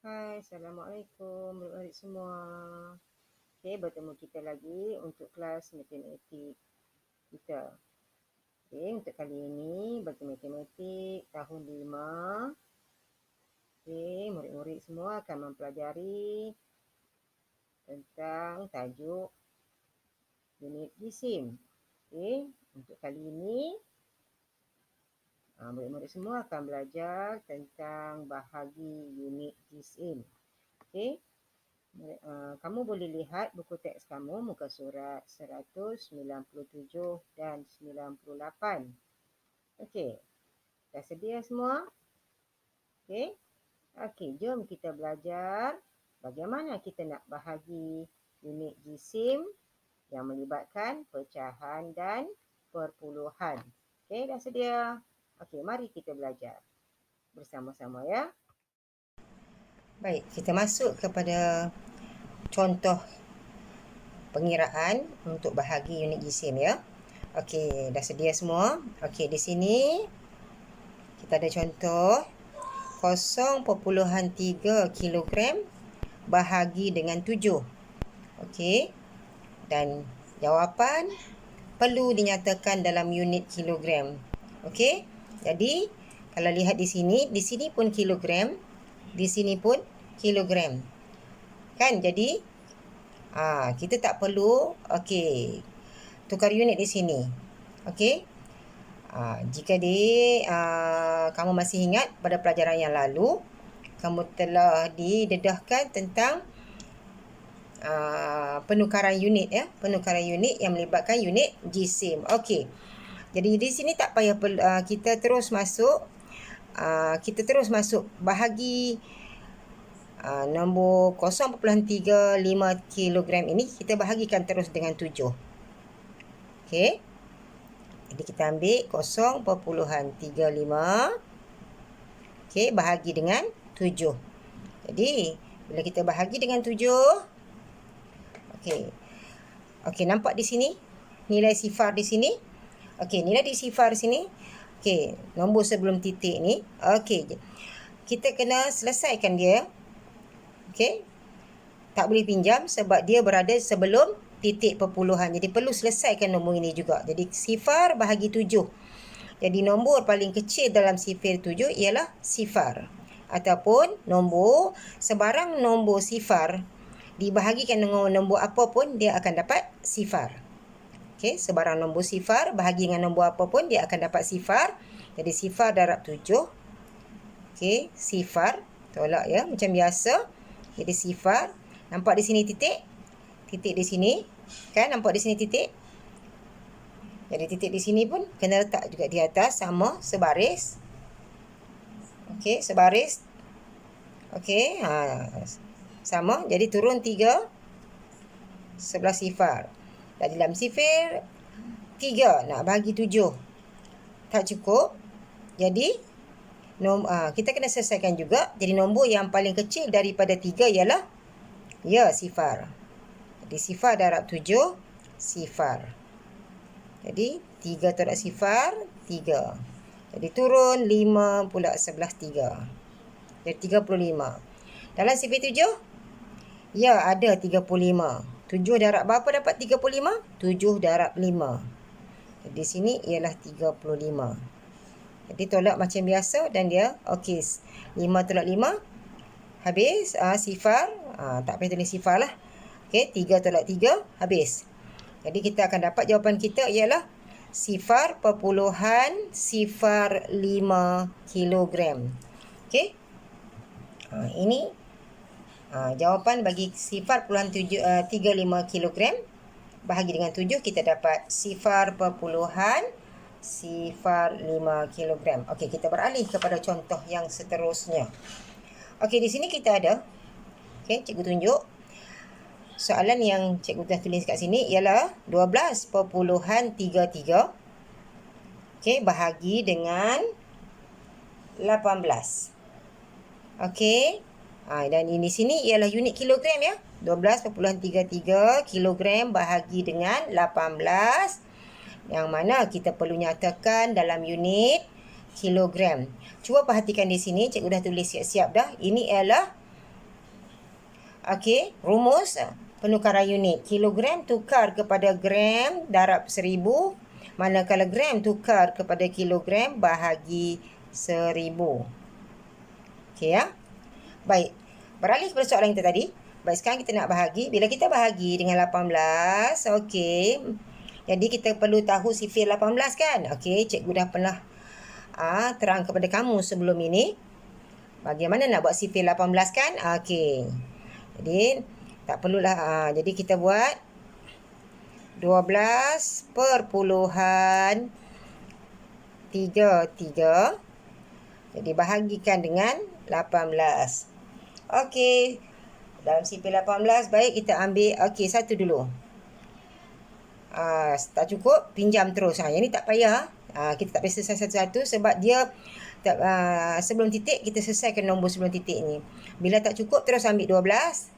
Hai, Assalamualaikum adik-adik semua. Okey, bertemu kita lagi untuk kelas matematik kita. Okey, untuk kali ini bagi matematik tahun 5. Okey, murid-murid semua akan mempelajari tentang tajuk unit jisim. Okey, untuk kali ini murid-murid semua akan belajar tentang bahagi unit jisim. Okey. Kamu boleh lihat buku teks kamu muka surat 197 dan 98. Okey. Dah sedia semua? Okey. Okey, jom kita belajar bagaimana kita nak bahagi unit jisim yang melibatkan pecahan dan perpuluhan. Okey, dah sedia? Okey, mari kita belajar bersama-sama ya. Baik, kita masuk kepada contoh pengiraan untuk bahagi unit jisim ya. Okey, dah sedia semua? Okey, di sini kita ada contoh 0.3 kilogram bahagi dengan 7. Okey. Dan jawapan perlu dinyatakan dalam unit kilogram. Okey. Jadi, kalau lihat di sini pun kilogram, di sini pun kilogram. Kan? Jadi, kita tak perlu tukar unit di sini. Okey. Jika kamu masih ingat pada pelajaran yang lalu, kamu telah didedahkan tentang penukaran unit ya, penukaran unit yang melibatkan unit jisim. Okey. Jadi di sini tak payah kita terus masuk bahagi nombor 0.35 kilogram ini kita bahagikan terus dengan 7. Okey. Jadi kita ambil 0.35 bahagi dengan 7. Jadi bila kita bahagi dengan 7, okey, nampak di sini nilai sifar di sini. Okey, nilai di sifar sini. Okey, nombor sebelum titik ni. Okey, kita kena selesaikan dia. Okey. Tak boleh pinjam sebab dia berada sebelum titik perpuluhan. Jadi perlu selesaikan nombor ini juga. Jadi sifar bahagi 7. Jadi nombor paling kecil dalam sifar 7 ialah sifar. Ataupun sebarang nombor sifar dibahagikan dengan nombor apa pun dia akan dapat sifar. Okey, sebarang nombor sifar bahagi dengan nombor apa pun dia akan dapat sifar. Jadi sifar darab 7. Okey, sifar tolak ya macam biasa. Jadi sifar. Nampak di sini titik? Titik di sini. Kan nampak di sini titik? Jadi titik di sini pun kena letak juga di atas sama sebaris. Okey, sebaris. Okey, sama. Jadi turun 3 sebelah sifar. Dan dalam sifar 3 nak bagi 7. Tak cukup. Jadi kita kena selesaikan juga. Jadi nombor yang paling kecil daripada 3 ialah sifar. Jadi sifar darab 7 sifar. Jadi 3 tolak sifar 3. Jadi turun 5 pula sebelah 3. Jadi 35. Dalam sifar 7 ada 35. 7 darab berapa dapat 35? 7 darab 5. Jadi di sini ialah 35. Jadi tolak macam biasa dan dia okey. 5 tolak 5 habis sifar. Tak payah tulis sifar lah. Okey, 3 tolak 3 habis. Jadi kita akan dapat jawapan kita ialah sifar perpuluhan sifar 5 kilogram. Okey. Ini jawapan bagi sifar perpuluhan 35 kilogram bahagi dengan 7 kita dapat sifar perpuluhan sifar 5 kilogram. Okey, kita beralih kepada contoh yang seterusnya. Okey, di sini kita ada cikgu tunjuk soalan yang cikgu telah tulis kat sini ialah 12.33 bahagi dengan 18. Okey. Dan ini sini ialah unit kilogram ya. 12.33 kilogram bahagi dengan 18. Yang mana kita perlu nyatakan dalam unit kilogram. Cuba perhatikan di sini, cikgu dah tulis siap-siap dah. Ini ialah Okey, rumus penukaran unit. Kilogram tukar kepada gram darab 1000. Manakala gram tukar kepada kilogram bahagi 1000. Okey ya. Baik. Beralih kepada soalan kita tadi. Baik, sekarang kita nak bahagi. Bila kita bahagi dengan 18, okey. Jadi kita perlu tahu sifir 18 kan? Okey, cikgu dah pernah terang kepada kamu sebelum ini. Bagaimana nak buat sifir 18 kan? Okey. Jadi tak perlulah. Jadi kita buat 12.33. Jadi bahagikan dengan 18. Okey. Dalam sifir 18, baik kita ambil satu dulu. Tak cukup, pinjam terus. Yang ni tak payah. Kita tak payah selesai satu-satu sebab dia sebelum titik kita selesaikan nombor sebelum titik ni. Bila tak cukup terus ambil 12.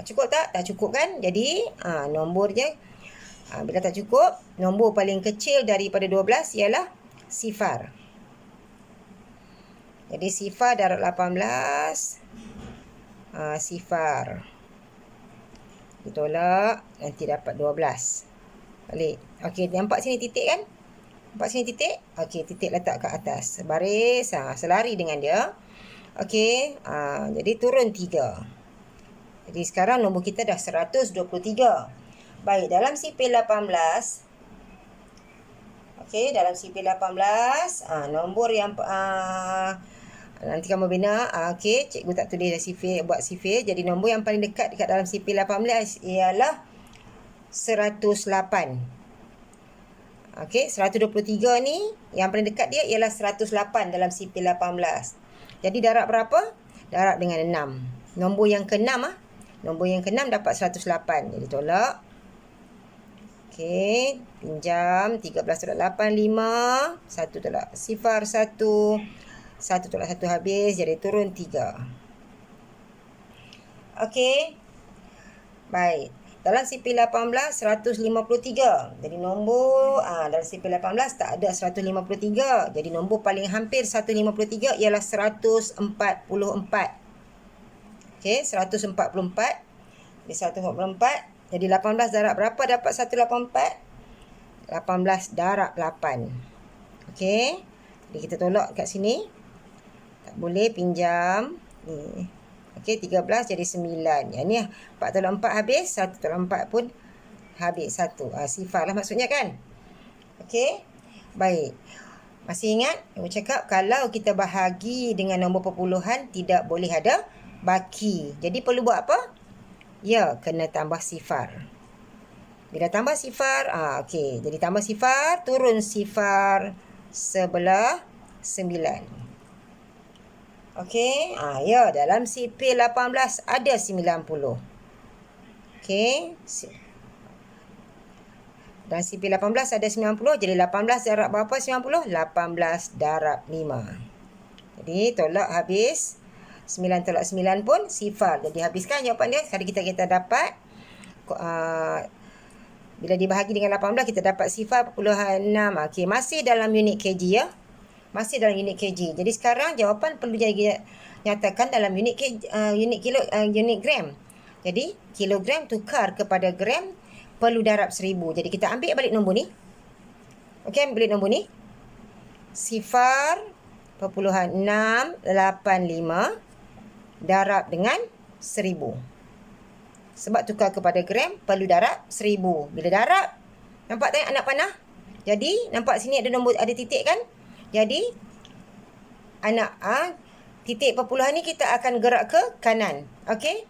Cukup tak? Tak cukup kan? Jadi nombor je. Bila tak cukup, nombor paling kecil daripada 12 ialah sifar. Jadi sifar darab 18. Sifar. Ditolak, nanti dapat 12. Balik. Okey, nampak sini titik kan? Nampak sini titik? Okey, titik letak kat atas. Baris, selari dengan dia. Okey, jadi turun 3. Jadi sekarang nombor kita dah 123. Baik, dalam sifir 18. Okey, dalam sifir 18, nombor yang nanti kamu bina. Okey, cikgu tak tulis dah sifir, buat sifir. Jadi nombor yang paling dekat dalam sifir 18 ialah 108. Okey, 123 ni yang paling dekat dia ialah 108 dalam sifir 18. Jadi darab berapa? Darab dengan 6. Nombor yang ke-6 Nombor yang ke-6 dapat 108. Jadi tolak. Okey, pinjam 13.85. 1 tolak sifar 1. 1 tolak 1 habis, jadi turun 3. Okey. Baik. Dalam sifir 18, 153. Jadi nombor, dalam sifir 18 tak ada 153. Jadi nombor paling hampir 153 ialah 144. Okey, 144. Jadi 144. Jadi 18 darab berapa dapat 184? 18 darab 8. Okey. Jadi kita tolak kat sini. Tak boleh, pinjam. Ni. Okey, 13 jadi 9. Yang ni 4 tolak 4 habis. 1 tolak 4 pun habis 1. Sifar lah maksudnya kan. Okey. Baik. Masih ingat? Aku cakap kalau kita bahagi dengan nombor perpuluhan tidak boleh ada baki. Jadi perlu buat apa? Ya, kena tambah sifar. Bila tambah sifar, okey. Jadi tambah sifar, turun sifar sebelah 9. Okey. Ya, dalam sifir 18 ada 90. Okey. Dalam sifir 18 ada 90. Jadi 18 darab berapa 90? 18 darab 5. Jadi tolak habis. 9 tolak 9 pun sifar. Jadi habiskan jawapan dia. Sekali kita dapat. Bila dibahagi dengan 18, kita dapat sifar 0.6. Okey, masih dalam unit kg ya. Masih dalam unit kg. Jadi sekarang jawapan perlu nyatakan dalam unit unit gram. Jadi kilogram tukar kepada gram perlu darab 1000. Jadi kita ambil balik nombor ni. Okey, ambil balik nombor ni. Sifar 0.685 darab dengan 1000. Sebab tukar kepada gram perlu darab 1000. Bila darab, nampak tak anak panah? Jadi nampak sini ada nombor, ada titik kan? Jadi anak titik perpuluhan ni kita akan gerak ke kanan. Okey?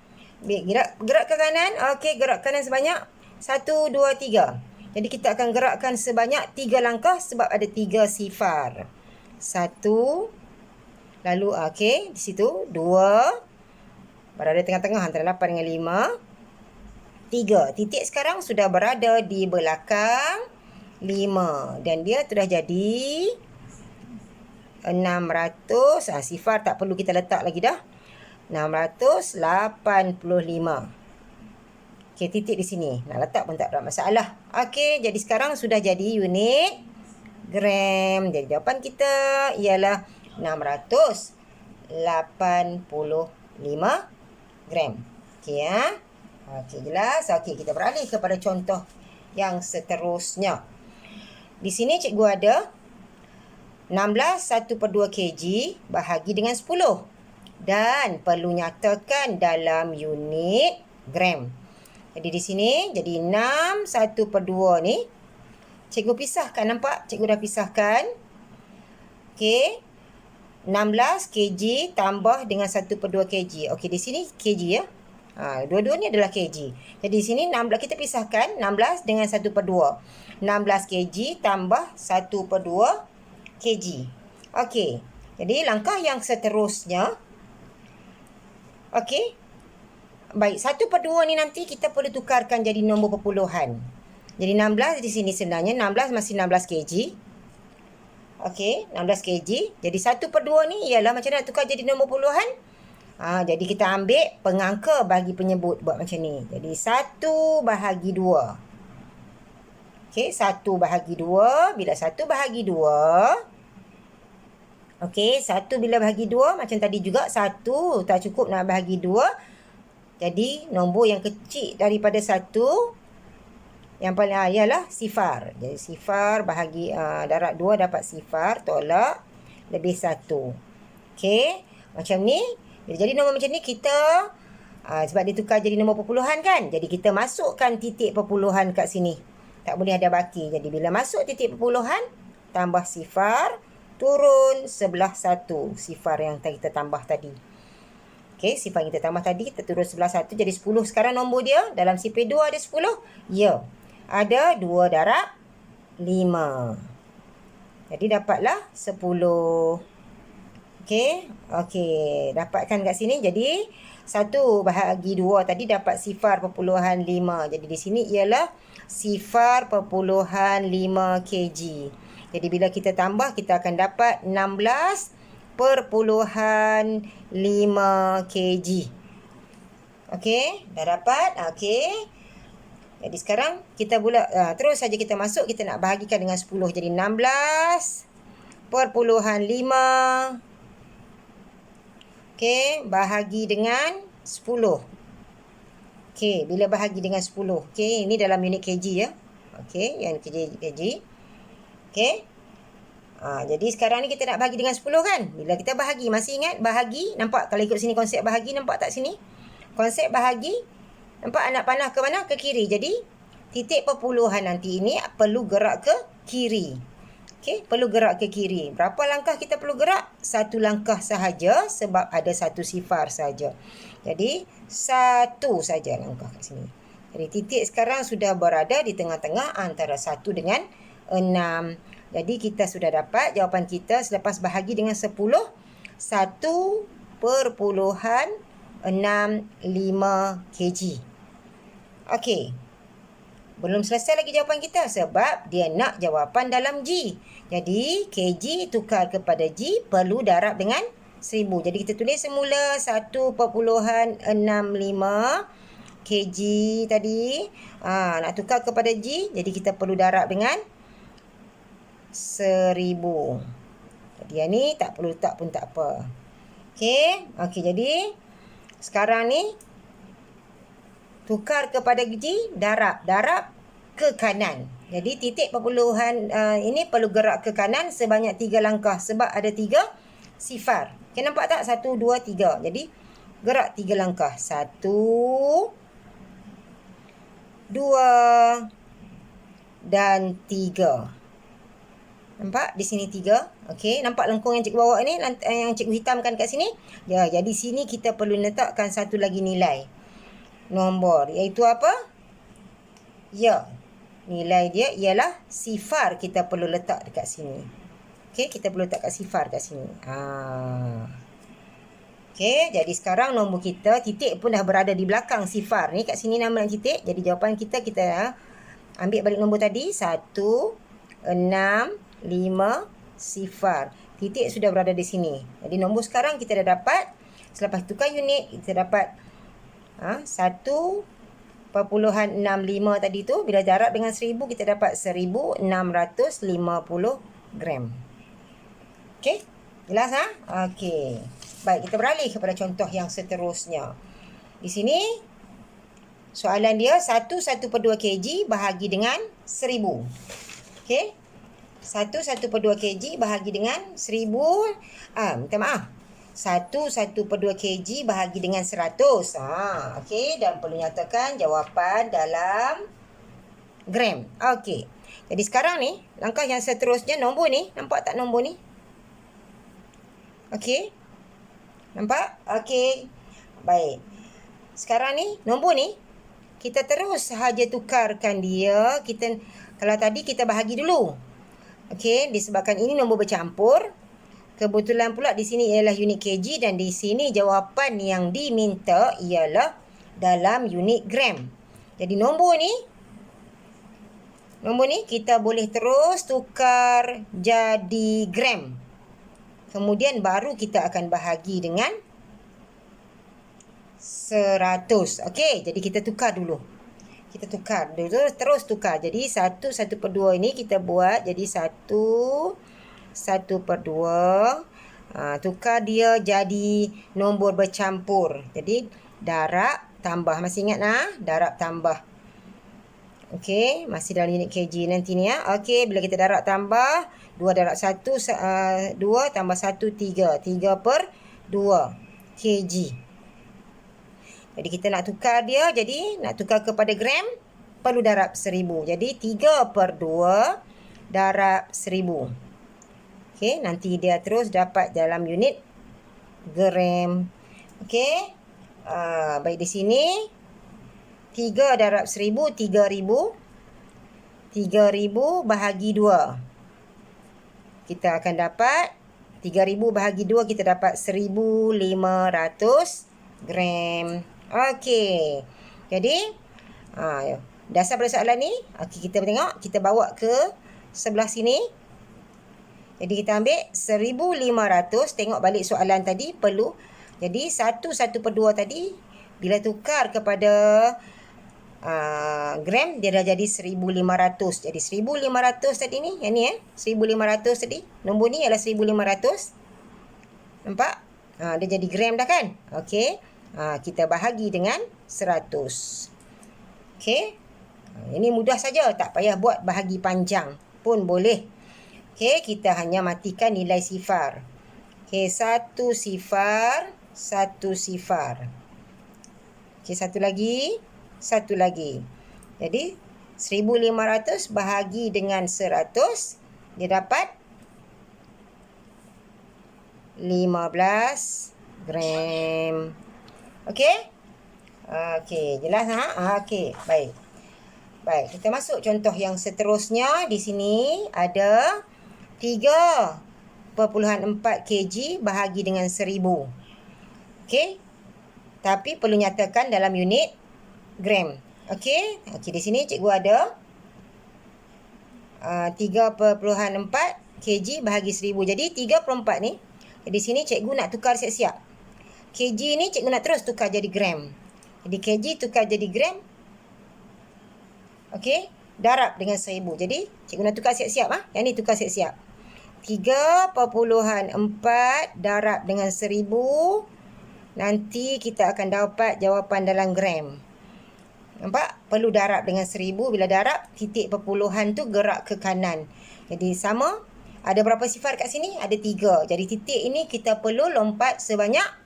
Gerak ke kanan. Okey, gerak kanan sebanyak 1 2 3. Jadi kita akan gerakkan sebanyak 3 langkah sebab ada 3 sifar. 1, lalu okey, di situ 2, berada tengah-tengah antara 8 dengan 5. 3. Titik sekarang sudah berada di belakang 5 dan dia sudah jadi 600. Sifar tak perlu kita letak lagi dah. 685. Okey, titik di sini. Nak letak pun tak ada masalah. Okey, jadi sekarang sudah jadi unit gram. Jadi jawapan kita ialah 685 gram. Okey ya. Okey, jelas. Okey, kita beralih kepada contoh yang seterusnya. Di sini cikgu ada 16 1/2 kg bahagi dengan 10. Dan perlu nyatakan dalam unit gram. Jadi di sini, jadi 6 1/2 ni. Cikgu pisahkan, nampak? Cikgu dah pisahkan. Okey. 16 kg tambah dengan 1/2 kg. Okey, di sini kg ya. Dua-dua ni adalah kg. Jadi di sini 16 kita pisahkan 16 dengan 1/2. 16 kg tambah 1/2 kg. Okey. Jadi langkah yang seterusnya. Okey. Baik, 1/2 ni nanti kita perlu tukarkan jadi nombor perpuluhan. Jadi 16 di sini sebenarnya 16 masih 16 kg. Okey, 16 kg. Jadi 1/2 ni ialah macam mana nak tukar jadi nombor puluhan? Jadi kita ambil pengangka bagi penyebut, buat macam ni. Jadi 1 bahagi 2. Okey, 1 bahagi 2. Bila 1 bahagi 2. Okey, 1 bila bahagi 2. Macam tadi juga 1 tak cukup nak bahagi 2. Jadi nombor yang kecil daripada 1. Yang paling ialah sifar. Jadi sifar bahagi darab 2 dapat sifar. Tolak lebih 1. Okey, macam ni. Jadi nombor macam ni kita sebab dia tukar jadi nombor perpuluhan kan. Jadi kita masukkan titik perpuluhan kat sini. Tak boleh ada baki. Jadi bila masuk titik perpuluhan, tambah sifar, turun sebelah 1 sifar yang kita tambah tadi. Okey, sifar yang kita tambah tadi, kita turun sebelah 1. Jadi 10 sekarang nombor dia. Dalam CP2 ada 10? Ya. Ada 2 darab 5. Jadi dapatlah 10. Okey. Okey. Dapatkan kat sini. Jadi 1 bahagi 2 tadi dapat sifar perpuluhan 5. Jadi di sini ialah sifar perpuluhan 5 kg. Jadi bila kita tambah, kita akan dapat 16,5 kg. Okey. Dah dapat? Okey. Jadi sekarang kita terus saja kita masuk. Kita nak bahagikan dengan 10. Jadi 16,5. Okey, bahagi dengan 10. Okey, bila bahagi dengan 10. Okey, ini dalam unit kg ya. Okey, yang kg. Okey. Jadi sekarang ni kita nak bahagi dengan 10 kan? Bila kita bahagi, masih ingat bahagi? Nampak kalau ikut sini konsep bahagi, nampak tak sini? Konsep bahagi, nampak anak panah ke mana? Ke kiri. Jadi titik perpuluhan nanti ini perlu gerak ke kiri. Okey, perlu gerak ke kiri. Berapa langkah kita perlu gerak? 1 langkah sahaja sebab ada 1 sifar saja. Jadi 1 saja langkah kat sini. Jadi titik sekarang sudah berada di tengah-tengah antara 1 dengan 6. Jadi kita sudah dapat jawapan kita selepas bahagi dengan 10. 1,65 kg. Okey. Belum selesai lagi jawapan kita sebab dia nak jawapan dalam G. Jadi kg tukar kepada G perlu darab dengan 1000. Jadi kita tulis semula 1,65 kg tadi. Nak tukar kepada G, jadi kita perlu darab dengan 1000. Jadi yang ni tak perlu letak pun tak apa. Okey. Okey, jadi sekarang ni tukar kepada G, darab ke kanan. Jadi titik perpuluhan ini perlu gerak ke kanan sebanyak 3 langkah sebab ada 3 sifar. Okay, nampak tak? 1, 2, 3. Jadi gerak 3 langkah. 1, 2 dan 3. Nampak? Di sini 3. Okey, nampak lengkung yang cikgu bawa ni, yang cikgu hitamkan kat sini? Ya, jadi sini kita perlu letakkan satu lagi nilai nombor, iaitu apa? Ya, nilai dia ialah sifar, kita perlu letak dekat sini. Okey, kita perlu letak kat sifar kat sini. Okey, jadi sekarang nombor kita, titik pun dah berada di belakang sifar ni, kat sini nama titik. Jadi jawapan kita ambil balik nombor tadi, 1, 6, 5, sifar. Titik sudah berada di sini. Jadi nombor sekarang kita dah dapat, selepas tukar unit, kita dapat 1,65 tadi tu. Bila darab dengan 1000, kita dapat 1650 gram. Okey, jelas Okey. Baik, kita beralih kepada contoh yang seterusnya. Di sini Soalan dia 1/2 kg bahagi dengan 1000. Okey. 1/2 kg bahagi dengan 1000. Minta maaf. 1/2 kg bahagi dengan 100. Okey. Dan perlu nyatakan jawapan dalam gram. Okey. Jadi sekarang ni, langkah yang seterusnya, nombor ni. Nampak tak nombor ni? Okey. Nampak? Okey. Baik. Sekarang ni, nombor ni, kita terus sahaja tukarkan dia. Kalau tadi kita bahagi dulu. Okey, disebabkan ini nombor bercampur. Kebetulan pula di sini ialah unit kg dan di sini jawapan yang diminta ialah dalam unit gram. Jadi nombor ni kita boleh terus tukar jadi gram. Kemudian baru kita akan bahagi dengan 100. Okey, jadi kita tukar dulu. Kita tukar dulu, terus tukar. Jadi 1/2 ini kita buat jadi 1/2. Tukar dia jadi nombor bercampur. Jadi darab tambah. Masih ingat darab tambah. Okey, masih dalam unit kg nanti ni Okey, bila kita darab tambah 2 darab 1 2 tambah 1 3. 3/2 kg. Jadi kita nak tukar dia, jadi nak tukar kepada gram, perlu darab 1000. Jadi 3/2 darab 1000. Okey, nanti dia terus dapat dalam unit gram. Okey. Baik di sini 3 darab 1000, 3000. 3000 bahagi 2. Kita akan dapat 3000 bahagi 2, kita dapat 1500 gram. Okey. Jadi, dasar pada soalan ni, okey, kita tengok, kita bawa ke sebelah sini. Jadi kita ambil 1500, tengok balik soalan tadi perlu. Jadi 1/2 tadi bila tukar kepada gram dia dah jadi 1500. Jadi 1500 tadi ni, yang ni 1500 tadi. Nombor ni ialah 1500. Nampak? Dia jadi gram dah kan? Okey. Kita bahagi dengan 100. Okey. Ini mudah saja, tak payah buat bahagi panjang pun boleh. Okey, kita hanya matikan nilai sifar. Okey, 1 sifar, 1 sifar. Okey, satu lagi. Jadi 1500 bahagi dengan 100, dia dapat 15 gram. Okey? Okey, jelas Okey, baik. Baik, kita masuk contoh yang seterusnya. Di sini ada 3/4 kg bahagi dengan 1000. Okey? Tapi perlu nyatakan dalam unit gram. Okey? Okey, di sini cikgu ada 3/4 kg bahagi 1000. Jadi 3/4 ni, di sini cikgu nak tukar siap-siap. Kg ni cikgu nak terus tukar jadi gram. Jadi kg tukar jadi gram. Okey, darab dengan 1000. Jadi cikgu nak tukar siap-siap Yang ni tukar siap-siap. 3/4 darab dengan 1000. Nanti kita akan dapat jawapan dalam gram. Nampak? Perlu darab dengan 1000. Bila darab, titik perpuluhan tu gerak ke kanan. Jadi sama. Ada berapa sifar kat sini? Ada 3. Jadi titik ini kita perlu lompat sebanyak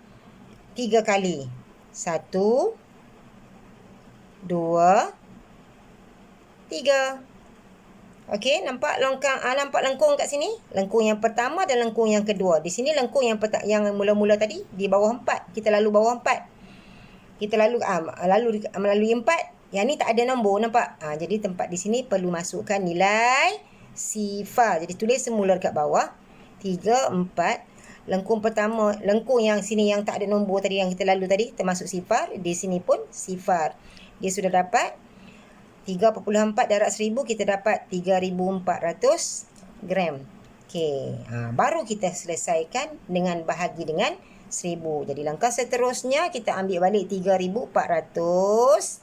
3 kali. 1, 2, 3. Okey, nampak lengkung kat sini? Lengkung yang pertama dan lengkung yang kedua. Di sini lengkung yang mula-mula tadi di bawah 4. Kita lalu bawah 4. Kita lalu melalui 4. Yang ni tak ada nombor, nampak? Jadi tempat di sini perlu masukkan nilai sifar. Jadi tulis semula dekat bawah. 3, 4. Lengkung pertama, lengkung yang sini yang tak ada nombor tadi yang kita lalu tadi termasuk sifar. Di sini pun sifar. Dia sudah dapat 3/4 darab 1000, kita dapat 3400 gram. Okey, baru kita selesaikan dengan bahagi dengan 1000. Jadi langkah seterusnya kita ambil balik 3400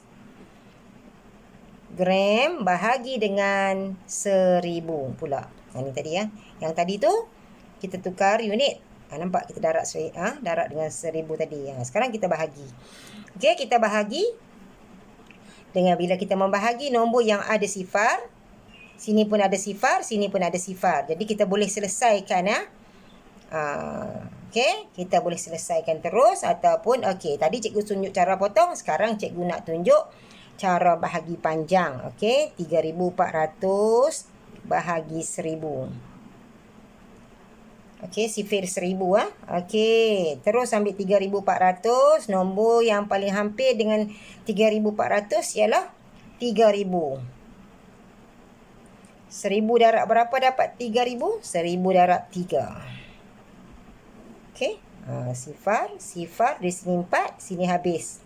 gram bahagi dengan 1000 pula. Ini tadi Yang tadi tu kita tukar unit. Nampak kita darab dengan 1000 tadi. Sekarang kita bahagi. Okey, kita bahagi. Dengan bila kita membahagi nombor yang ada sifar, sini pun ada sifar, sini pun ada sifar. Jadi kita boleh selesaikan okey, kita boleh selesaikan terus ataupun okey, tadi cikgu tunjuk cara potong, sekarang cikgu nak tunjuk cara bahagi panjang. Okey, 3,400 bahagi 1,000. Okey, sifir 1,000 Okey, terus ambil 3,400. Nombor yang paling hampir dengan 3,400 ialah 3,000. 1,000 darab berapa dapat 3,000? 1,000 darab 3. Okey, sifar di sini 4, sini habis.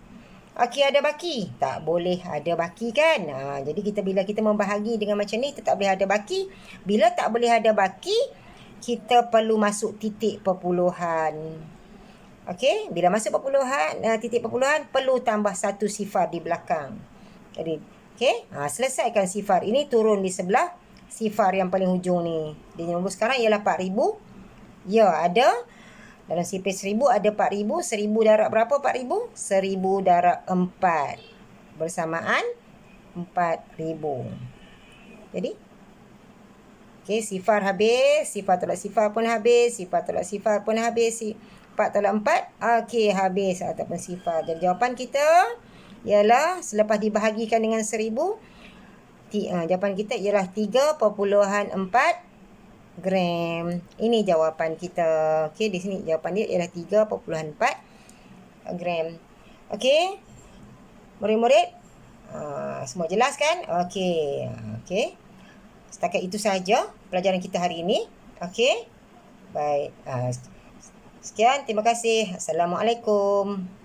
Okey, ada baki? Tak boleh ada baki kan? Jadi bila kita membahagi dengan macam ni, kita tak boleh ada baki. Bila tak boleh ada baki, kita perlu masuk titik perpuluhan. Okey, bila masuk perpuluhan, titik perpuluhan, perlu tambah satu sifar di belakang. Jadi, okey, selesaikan sifar. Ini turun di sebelah sifar yang paling hujung ni. Dia nombor sekarang ialah 4,000. Ya, ada. Dalam sifir 1,000 ada 4,000. 1,000 darab berapa 4,000? 1,000 darab 4. Bersamaan 4,000. Jadi, okey, sifar habis. Sifar tolak sifar pun habis. Sifar tolak sifar pun habis. 4 tolak 4. Okey, habis ataupun sifar. Jadi jawapan kita ialah selepas dibahagikan dengan 1,000. Jawapan kita ialah 3.4 gram. Ini jawapan kita. Okey, di sini jawapan dia ialah 3.4 gram. Okey. Murid-murid, semua jelas kan? Okey. Okey. Setakat itu sahaja pelajaran kita hari ini. Okey. Baik. Sekian, terima kasih. Assalamualaikum.